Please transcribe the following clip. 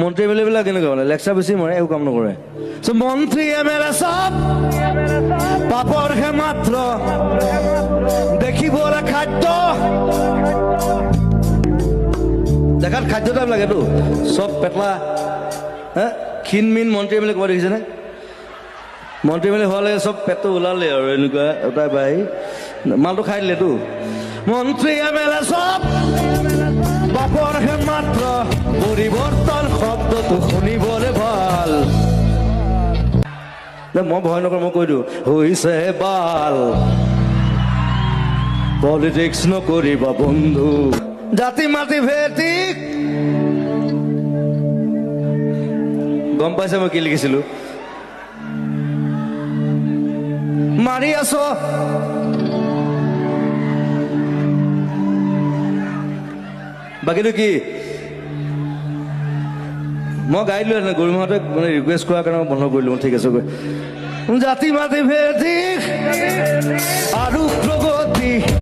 মন্ত্ৰী M L এ বিলাক কেনেকুৱা মানে লেকচাৰ বেছি মাৰে, একো কাম নকৰে। মন্ত্ৰী এম এল এ চব পাপৰহে মাত্ৰ, দেখিবলৈ খাদ্য, দেখাত খাদ্য টাইপ লাগেতো, চব পেটলা হে ক্ষীণ মিন। মন্ত্ৰী এম এল এ ক'ৰবাত দেখিছেনে? মন্ত্ৰী এম এল এ হোৱালে চব পেটটো ওলালে আৰু এনেকুৱা এটা বাই মালটো খাই দিলেতো। মন্ত্ৰী এম এল এ চব বাপৰহে মাত্ৰ, পৰিৱৰ্তন শব্দটো শুনিবলৈ ভাল। মই ভয় নকৰোঁ, মই কৈ দিওঁ হৈছে বাল। পলিটিক্স নকৰিবা বন্ধু, জাতি মাতি ভেটি। গম পাইছে মই কি লিখিছিলো? মাৰি আছ বাকীটো কি মই গাই দিলো গৰিমাহঁতে মানে ৰিকুৱেষ্ট কৰাৰ কাৰণে মই বন্ধ কৰিলো। ঠিক আছে, জাতি মাতি ভেটি